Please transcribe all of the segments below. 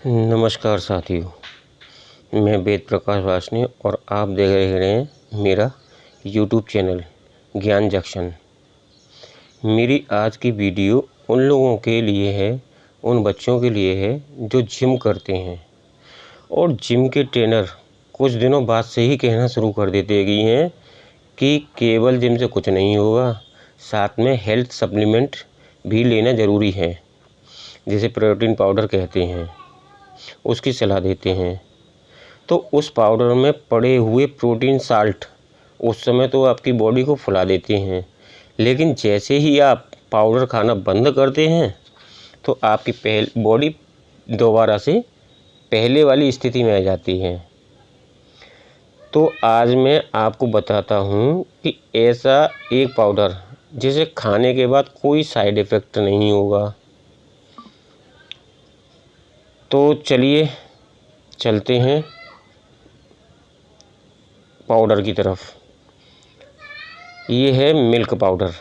नमस्कार साथियों, मैं वेद प्रकाश वासनी और आप देख रहे हैं मेरा यूट्यूब चैनल ज्ञान जंक्शन। मेरी आज की वीडियो उन लोगों के लिए है, उन बच्चों के लिए है जो जिम करते हैं और जिम के ट्रेनर कुछ दिनों बाद से ही कहना शुरू कर देते हैं कि केवल जिम से कुछ नहीं होगा, साथ में हेल्थ सप्लीमेंट भी लेना ज़रूरी है, जिसे प्रोटीन पाउडर कहते हैं, उसकी सलाह देते हैं। तो उस पाउडर में पड़े हुए प्रोटीन साल्ट उस समय तो आपकी बॉडी को फुला देते हैं, लेकिन जैसे ही आप पाउडर खाना बंद करते हैं तो आपकी बॉडी दोबारा से पहले वाली स्थिति में आ जाती है। तो आज मैं आपको बताता हूँ कि ऐसा एक पाउडर जिसे खाने के बाद कोई साइड इफ़ेक्ट नहीं होगा। तो चलिए चलते हैं पाउडर की तरफ। ये है मिल्क पाउडर,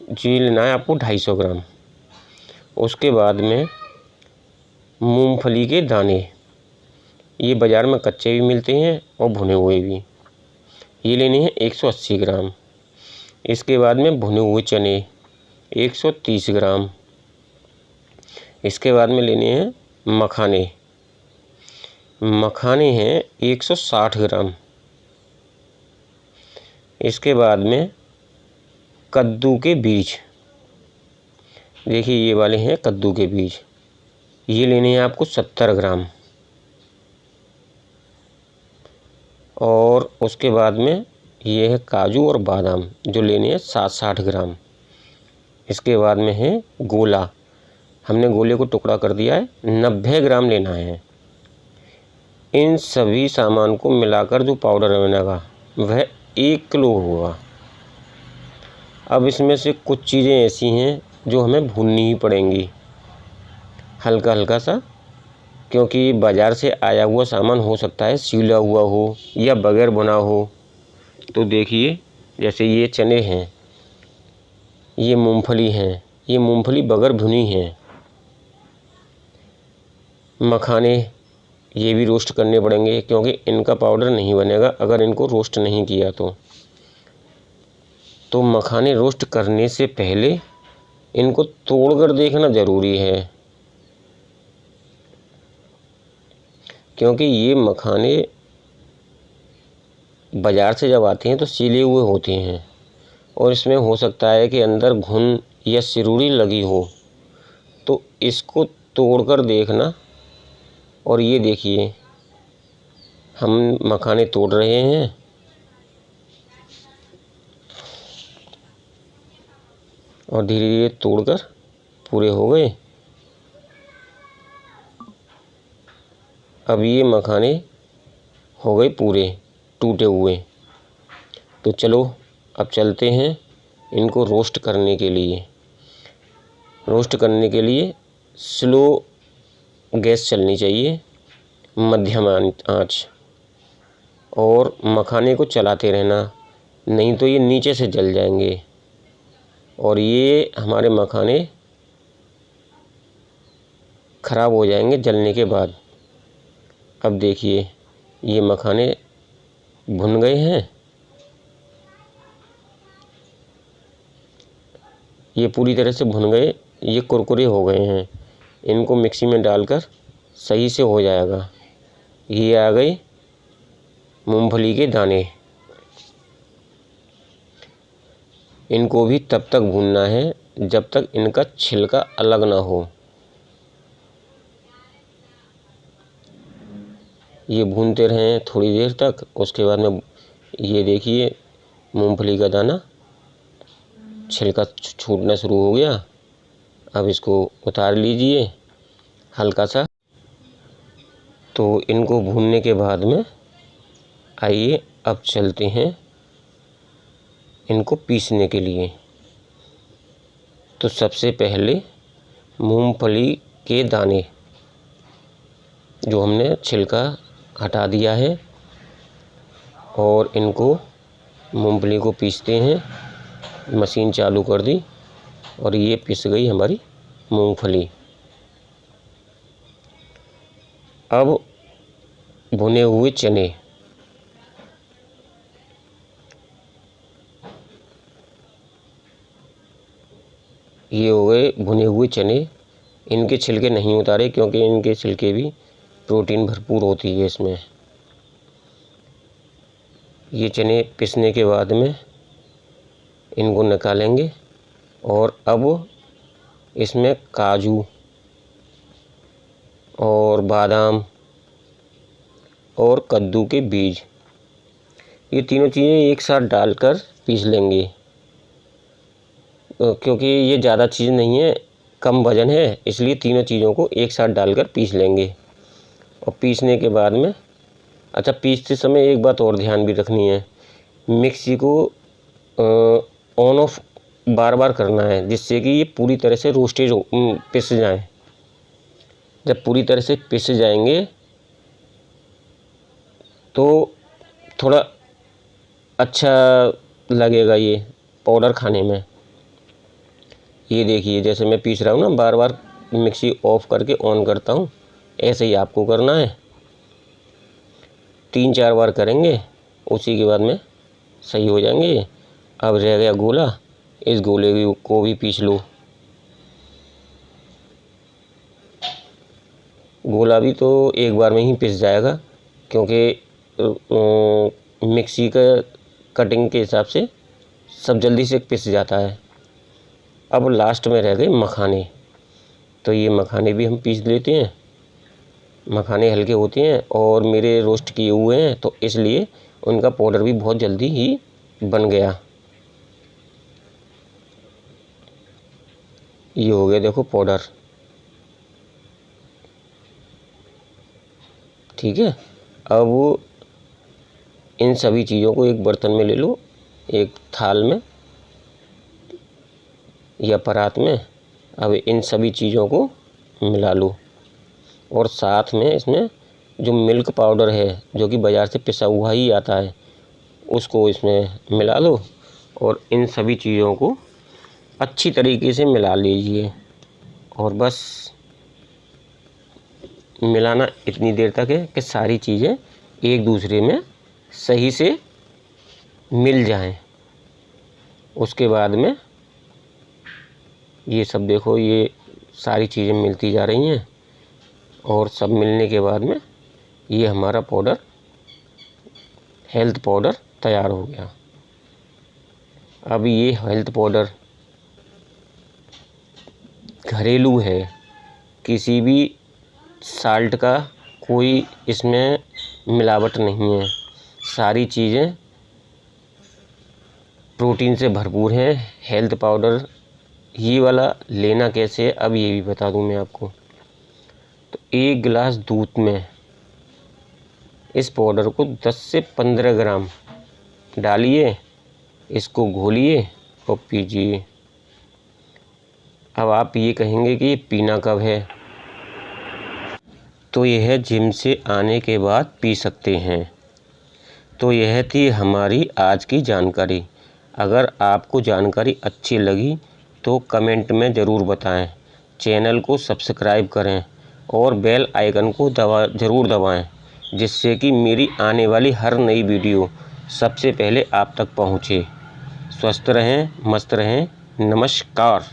जी लेना है आपको 250 ग्राम। उसके बाद में मूंगफली के दाने, ये बाज़ार में कच्चे भी मिलते हैं और भुने हुए भी, ये लेने हैं 180 ग्राम। इसके बाद में भुने हुए चने 130 ग्राम। इसके बाद में लेने हैं मखाने हैं 160 ग्राम। इसके बाद में कद्दू के बीज, देखिए ये वाले हैं कद्दू के बीज, ये लेने हैं आपको 70 ग्राम। और उसके बाद में ये है काजू और बादाम, जो लेने हैं 60 ग्राम। इसके बाद में है गोला, हमने गोले को टुकड़ा कर दिया है, 90 ग्राम लेना है। इन सभी सामान को मिलाकर जो पाउडर बनेगा वह 1 किलो होगा। अब इसमें से कुछ चीज़ें ऐसी हैं जो हमें भूननी ही पड़ेंगी हल्का हल्का सा, क्योंकि बाज़ार से आया हुआ सामान हो सकता है सीला हुआ हो या बगैर भुना हो। तो देखिए जैसे ये चने हैं, ये मूंगफली हैं, ये मूंगफली बगैर भुनी हैं। मखाने ये भी रोस्ट करने पड़ेंगे, क्योंकि इनका पाउडर नहीं बनेगा अगर इनको रोस्ट नहीं किया तो मखाने रोस्ट करने से पहले इनको तोड़कर देखना ज़रूरी है, क्योंकि ये मखाने बाज़ार से जब आते हैं तो सीले हुए होते हैं और इसमें हो सकता है कि अंदर घुन या सिरुड़ी लगी हो, तो इसको तोड़कर देखना। और ये देखिए हम मखाने तोड़ रहे हैं और धीरे धीरे तोड़कर पूरे हो गए। अब ये मखाने हो गए पूरे टूटे हुए। तो चलो अब चलते हैं इनको रोस्ट करने के लिए। रोस्ट करने के लिए स्लो गैस चलनी चाहिए, मध्यम आंच, और मखाने को चलाते रहना, नहीं तो ये नीचे से जल जाएंगे और ये हमारे मखाने ख़राब हो जाएंगे जलने के बाद। अब देखिए ये मखाने भुन गए हैं, ये पूरी तरह से भुन गए, ये कुरकुरे हो गए हैं। इनको मिक्सी में डालकर सही से हो जाएगा। ये आ गए मूंगफली के दाने, इनको भी तब तक भूनना है जब तक इनका छिलका अलग ना हो। ये भूनते रहें थोड़ी देर तक। उसके बाद में ये देखिए मूंगफली का दाना छिलका छूटना शुरू हो गया। अब इसको उतार लीजिए हल्का सा। तो इनको भूनने के बाद में आइए अब चलते हैं इनको पीसने के लिए। तो सबसे पहले मूंगफली के दाने जो हमने छिलका हटा दिया है और इनको मूंगफली को पीसते हैं। मशीन चालू कर दी और ये पिस गई हमारी मूंगफली। अब भुने हुए चने, ये हो गए भुने हुए चने। इनके छिलके नहीं उतारे क्योंकि इनके छिलके भी प्रोटीन भरपूर होती है इसमें। ये चने पिसने के बाद में इनको निकालेंगे और अब इसमें काजू और बादाम और कद्दू के बीज, ये तीनों चीज़ें एक साथ डालकर पीस लेंगे क्योंकि ये ज़्यादा चीज़ नहीं है, कम वज़न है, इसलिए तीनों चीज़ों को एक साथ डालकर पीस लेंगे। और पीसने के बाद में अच्छा, पीसते समय एक बात और ध्यान भी रखनी है, मिक्सी को ऑन ऑफ बार बार करना है जिससे कि ये पूरी तरह से रोस्टेड पिस जाएं। जब पूरी तरह से पिस जाएंगे तो थोड़ा अच्छा लगेगा ये पाउडर खाने में। ये देखिए जैसे मैं पीस रहा हूँ ना, बार बार मिक्सी ऑफ करके ऑन करता हूँ, ऐसे ही आपको करना है। 3-4 बार करेंगे, उसी के बाद में सही हो जाएंगे। अब रह गया गोला, इस गोले को भी पीस लो। गोला भी तो एक बार में ही पिस जाएगा क्योंकि मिक्सी का कटिंग के हिसाब से सब जल्दी से पिस जाता है। अब लास्ट में रह गए मखाने, तो ये मखाने भी हम पीस लेते हैं। मखाने हल्के होते हैं और मेरे रोस्ट किए हुए हैं तो इसलिए उनका पाउडर भी बहुत जल्दी ही बन गया। ये हो गया देखो पाउडर, ठीक है। अब इन सभी चीज़ों को एक बर्तन में ले लो, एक थाल में या परात में। अब इन सभी चीज़ों को मिला लो और साथ में इसमें जो मिल्क पाउडर है जो कि बाज़ार से पिसा हुआ ही आता है उसको इसमें मिला लो और इन सभी चीज़ों को अच्छी तरीके से मिला लीजिए। और बस मिलाना इतनी देर तक है कि सारी चीज़ें एक दूसरे में सही से मिल जाएं। उसके बाद में ये सब देखो, ये सारी चीज़ें मिलती जा रही हैं और सब मिलने के बाद में ये हमारा पाउडर, हेल्थ पाउडर तैयार हो गया। अब ये हेल्थ पाउडर घरेलू है, किसी भी साल्ट का कोई इसमें मिलावट नहीं है, सारी चीज़ें प्रोटीन से भरपूर हैं। हेल्थ पाउडर ये वाला लेना कैसे है अब ये भी बता दूं मैं आपको। तो 1 गिलास दूध में इस पाउडर को 10 से 15 ग्राम डालिए, इसको घोलिए और पीजिए। अब आप ये कहेंगे कि ये पीना कब है, तो यह जिम से आने के बाद पी सकते हैं। तो यह थी हमारी आज की जानकारी। अगर आपको जानकारी अच्छी लगी तो कमेंट में ज़रूर बताएं, चैनल को सब्सक्राइब करें और बेल आइकन को ज़रूर दबाएं जिससे कि मेरी आने वाली हर नई वीडियो सबसे पहले आप तक पहुंचे। स्वस्थ रहें, मस्त रहें। नमस्कार।